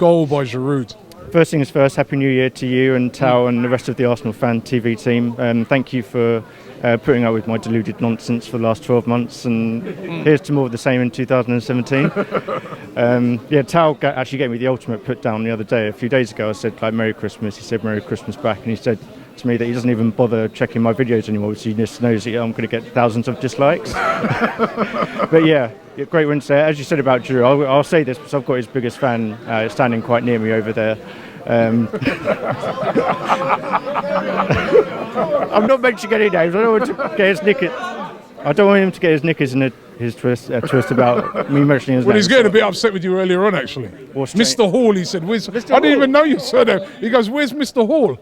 goal by Giroud. First things first, Happy New Year to you and Tao and the rest of the ArsenalFanTV team. Thank you for putting up with my deluded nonsense for the last 12 months, and here's to more of the same in 2017. Tao actually gave me the ultimate put down the other day. A few days ago I said like Merry Christmas, he said Merry Christmas back, and he said to me that he doesn't even bother checking my videos anymore, so he just knows that I'm going to get thousands of dislikes. But yeah, great win today. As you said about Giroud, I'll say this because I've got his biggest fan standing quite near me over there. I'm not mentioning any names. I don't want to get his knickers. I don't want him to get his knickers in his twist about me mentioning his name. Well, he's getting a bit upset with you earlier on, actually. Mr. Hall, he said. I didn't even know you said that. He goes, "Where's Mr. Hall?"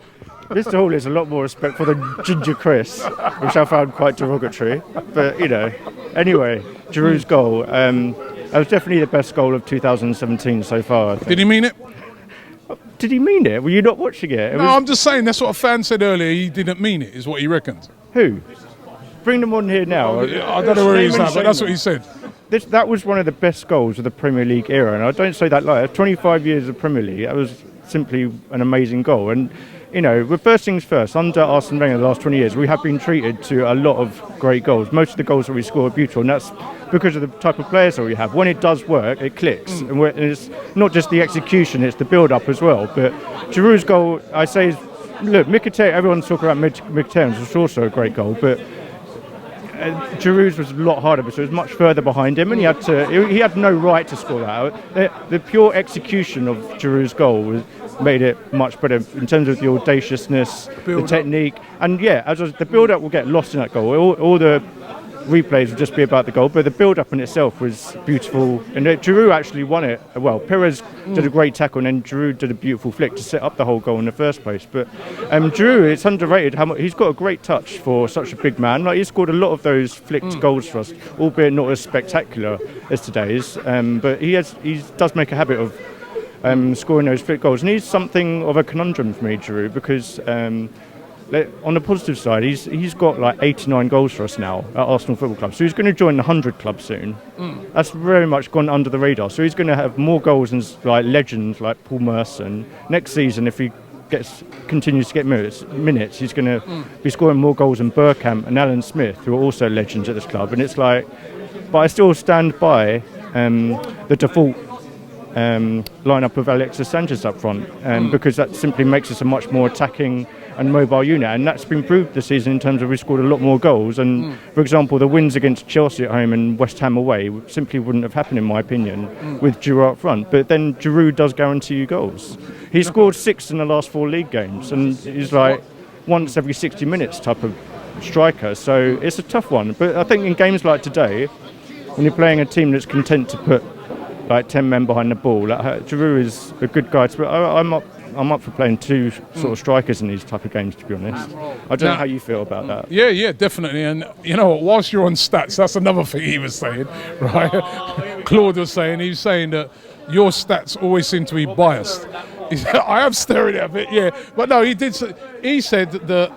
Mr. Hall is a lot more respectful than Ginger Chris, which I found quite derogatory. But, anyway, Giroud's goal. That was definitely the best goal of 2017 so far, I think. Did he mean it? Did he mean it? Were you not watching it? I'm just saying, that's what a fan said earlier. He didn't mean it, is what he reckons. Who? Bring them on here now. I don't know where he's at, but that's what he said. That was one of the best goals of the Premier League era, and I don't say that like 25 years of Premier League, that was simply an amazing goal. And with first things first, under Arsene Wenger the last 20 years, we have been treated to a lot of great goals. Most of the goals that we score are beautiful, and that's because of the type of players that we have. When it does work, it clicks. And it's not just the execution, it's the build-up as well. But Giroud's goal, I say, is, look, Mkhitaryan, everyone's talking about Mkhitaryan's, which was also a great goal, but Giroud's was a lot harder because it was much further behind him, and he had no right to score that. The pure execution of Giroud's goal made it much better in terms of the audaciousness, the technique, and the build-up will get lost in that goal. All the replays will just be about the goal, but the build-up in itself was beautiful, and Giroud actually won it. Well, Perez did a great tackle, and then Giroud did a beautiful flick to set up the whole goal in the first place. But Giroud, it's underrated how much he's got a great touch for such a big man. Like, he scored a lot of those flicked goals for us, albeit not as spectacular as today's. But he does make a habit of scoring those flick goals, and he's something of a conundrum for me, Giroud, because on the positive side, he's got like 89 goals for us now at Arsenal Football Club. So he's going to join the 100 club soon. That's very much gone under the radar. So he's going to have more goals than like legends like Paul Merson. Next season, if he continues to get minutes, he's going to be scoring more goals than Bergkamp and Alan Smith, who are also legends at this club. And it's like, but I still stand by the default lineup of Alexis Sanchez up front, because that simply makes us a much more attacking and mobile unit, and that's been proved this season in terms of we scored a lot more goals. And for example, the wins against Chelsea at home and West Ham away simply wouldn't have happened, in my opinion, with Giroud up front. But then Giroud does guarantee you goals. He scored 6 in the last 4 league games, and he's like once every 60 minutes type of striker. So it's a tough one. But I think in games like today, when you're playing a team that's content to put like 10 men behind the ball, Giroud is a good guy. But I'm up for playing 2 sort of strikers in these type of games, to be honest. I don't know how you feel about that. Yeah, definitely. And you know what, whilst you're on stats, that's another thing he was saying, right? Claude was saying that your stats always seem to be biased. I am staring at it, yeah. But no, he said that,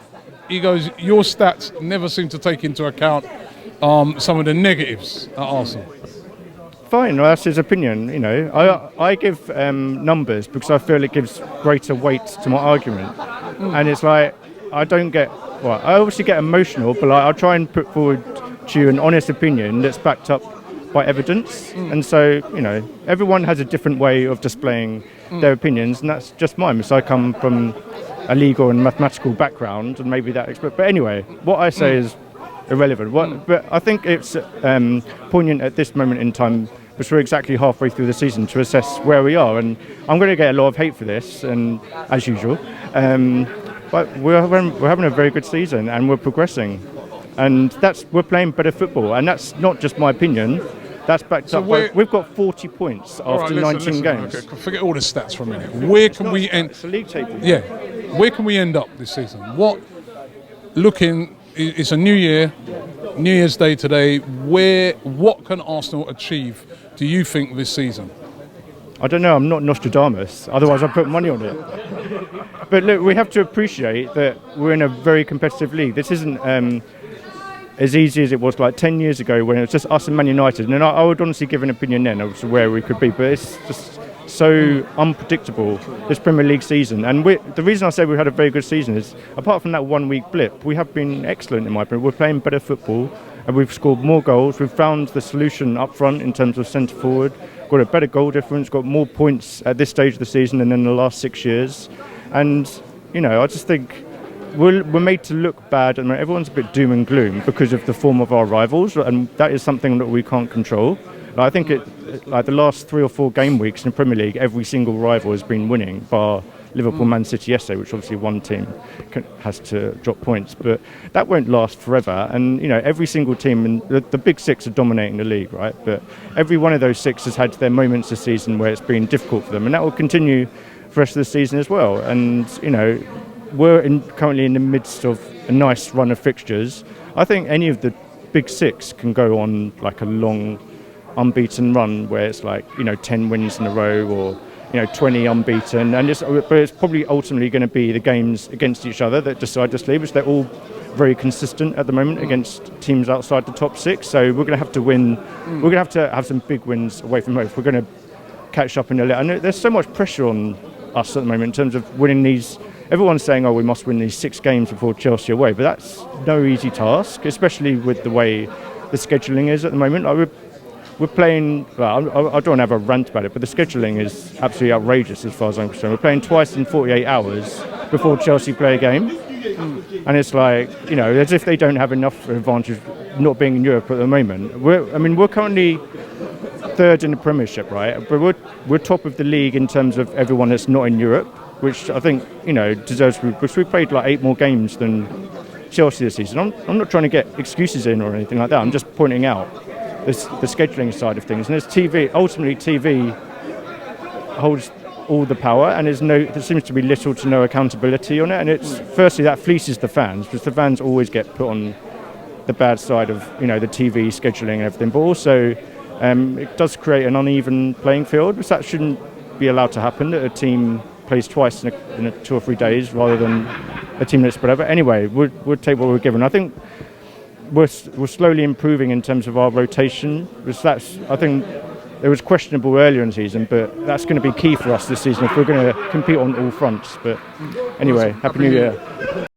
he goes, your stats never seem to take into account some of the negatives at Arsenal. Fine, well, that's his opinion. I give numbers because I feel it gives greater weight to my argument. And it's like, I obviously get emotional, but I'll try and put forward to you an honest opinion that's backed up by evidence. And so, everyone has a different way of displaying their opinions, and that's just mine, because I come from a legal and mathematical background, and maybe that. But anyway, what I say is irrelevant. But I think it's poignant at this moment in time, because we're exactly halfway through the season, to assess where we are. And I'm going to get a lot of hate for this, and as usual. But we're having a very good season, and we're progressing. And we're playing better football, and that's not just my opinion. That's backed up by, we've got 40 points after 19 games. Okay, forget all the stats for a minute. Where can we end? It's a league table. Yeah. Where can we end up this season? It's a new year, New Year's Day today. What can Arsenal achieve, do you think, this season? I don't know, I'm not Nostradamus, otherwise I'd put money on it. But look, we have to appreciate that we're in a very competitive league. This isn't as easy as it was like 10 years ago when it was just us and Man United. And I would honestly give an opinion then as to where we could be. But it's just so unpredictable, this Premier League season. And the reason I say we had a very good season is, apart from that 1 week blip, we have been excellent in my opinion. We're playing better football and we've scored more goals. We've found the solution up front in terms of centre forward, got a better goal difference, got more points at this stage of the season than in the last 6 years. And, you know, I just think we're made to look bad, and everyone's a bit doom and gloom because of the form of our rivals, and that is something that we can't control. I think like the last 3 or 4 game weeks in the Premier League, every single rival has been winning, bar Liverpool, Man City yesterday, which obviously one team has to drop points, but that won't last forever. And you know, every single team, and the big 6 are dominating the league, right? But every one of those 6 has had their moments this season where it's been difficult for them, and that will continue for the rest of the season as well. And you know, we're currently in the midst of a nice run of fixtures. I think any of the big 6 can go on like a long unbeaten run where it's like, you know, 10 wins in a row, or you know, 20 unbeaten, and but it's probably ultimately going to be the games against each other that decide this league, which they're all very consistent at the moment against teams outside the top 6. So we're going to have to win. We're going to have some big wins away from home. We're going to catch up in the league. And there's so much pressure on us at the moment in terms of winning these. Everyone's saying, oh, we must win these 6 games before Chelsea away, but that's no easy task, especially with the way the scheduling is at the moment. We're playing, well, I don't want to have a rant about it, but the scheduling is absolutely outrageous as far as I'm concerned. We're playing twice in 48 hours before Chelsea play a game. And it's like, you know, as if they don't have enough advantage not being in Europe at the moment. We're currently 3rd in the Premiership, right? But we're top of the league in terms of everyone that's not in Europe, which I think, you know, deserves to be, because we played like 8 more games than Chelsea this season. I'm not trying to get excuses in or anything like that. I'm just pointing out the scheduling side of things. And there's TV, ultimately TV holds all the power, and there seems to be little to no accountability on it. And it's, firstly, that fleeces the fans, because the fans always get put on the bad side of, you know, the TV scheduling and everything. But also, it does create an uneven playing field, which that shouldn't be allowed to happen, that a team plays twice in 2 or 3 days rather than a team that's spread over. Anyway, we'll take what we're given. I think we're slowly improving in terms of our rotation. I think it was questionable earlier in the season, but that's going to be key for us this season if we're going to compete on all fronts. But anyway, Happy New Year.